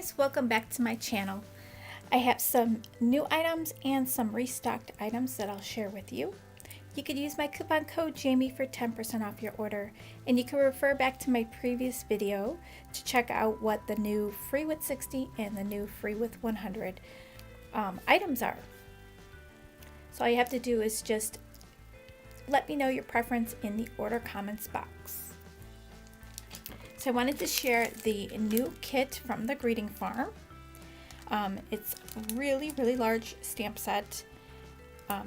guys, welcome back to my channel. I have some new items and some restocked items that I'll share with you. You could use my coupon code Jamie for 10% off your order, and you can refer back to my previous video to check out what the new free with 60 and the new free with 100 items are. So all you have to do is just let me know your preference in the order comments box. So I wanted to share the new kit from the Greeting Farm. It's a really large stamp set.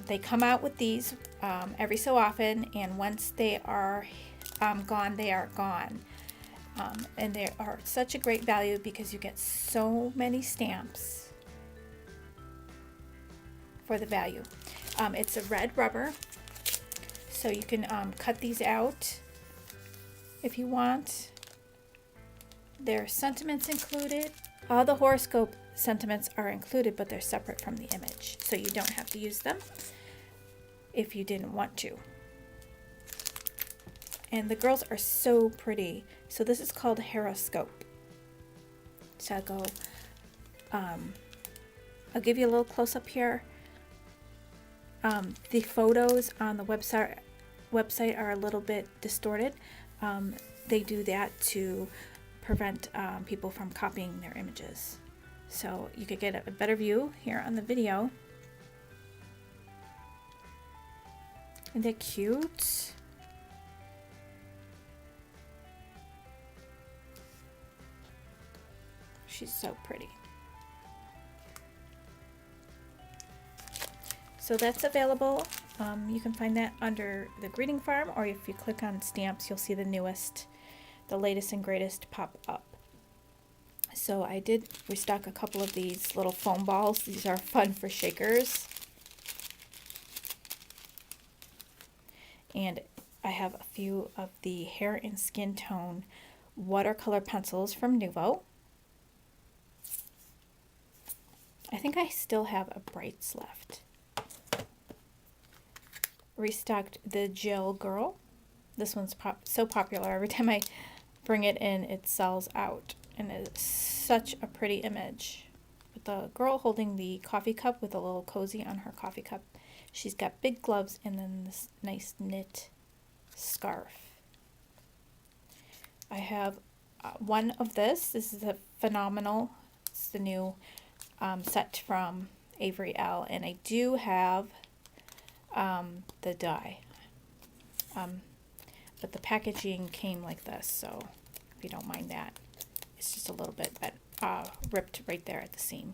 They come out with these every so often, and once they are gone, they are gone. And they are such a great value because you get so many stamps for the value. It's a red rubber, so you can cut these out if you want. There are sentiments included. All the horoscope sentiments are included, but they're separate from the image, so you don't have to use them if you didn't want to. And the girls are so pretty. So this is called horoscope. So I'll go, I'll give you a little close up here. The photos on the website are a little bit distorted. They do that to prevent people from copying their images. So you could get a better view here on the video. Isn't that cute? She's so pretty. So that's available. You can find that under the Greeting Farm, or if you click on stamps, you'll see the newest, the latest and greatest pop up. So I did restock a couple of these little foam balls. These are fun for shakers. And I have a few of the hair and skin tone watercolor pencils from Nuvo. I think I still have a Brights left. Restocked the Gel Girl. This one's so popular. Every time I bring it in, it sells out. And it's such a pretty image. With the girl holding the coffee cup with a little cozy on her coffee cup. She's got big gloves and then this nice knit scarf. I have one of this. This is a phenomenal. It's the new set from Avery Elle. And I do have the die. But the packaging came like this, so if you don't mind that. It's just a little bit ripped right there at the seam.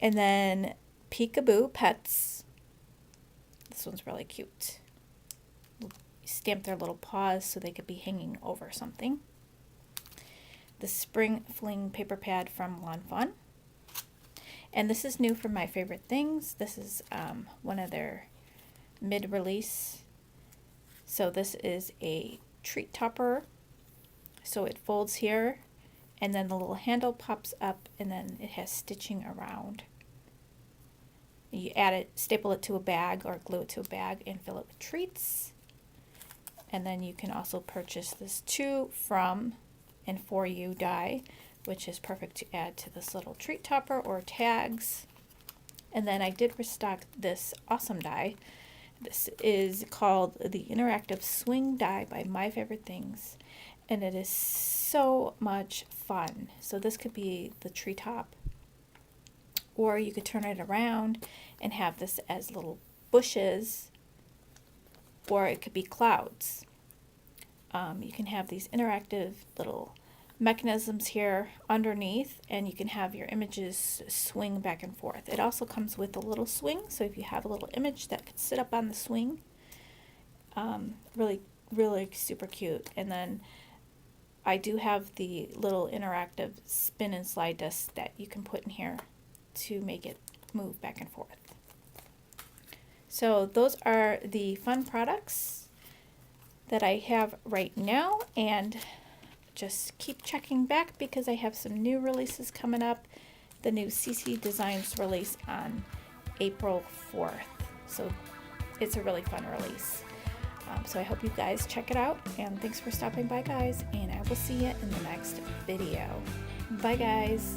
And then Peekaboo Pets. This one's really cute. Stamp their little paws so they could be hanging over something. The Spring Fling paper pad from Lawn Fun. And this is new from My Favorite Things. This is one of their mid-release. So this is a treat topper. So it folds here, and then the little handle pops up, and then it has stitching around. You add it, staple it to a bag or glue it to a bag and fill it with treats. And then you can also purchase this To, From, and For You die, which is perfect to add to this little treat topper or tags. And then I did restock this awesome die. This is called the Interactive Swing Die by My Favorite Things. And it is so much fun. So this could be the treetop, or you could turn it around and have this as little bushes, or it could be clouds. You can have these interactive little mechanisms here underneath, and you can have your images swing back and forth. It also comes with a little swing, so if you have a little image that could sit up on the swing, really super cute. And then I do have the little interactive spin and slide disc that you can put in here to make it move back and forth. So those are the fun products that I have right now, and just keep checking back because I have some new releases coming up. The new CC Designs release on April 4th. So it's a really fun release. So I hope you guys check it out, and thanks for stopping by, guys, and I will see you in the next video. Bye, guys.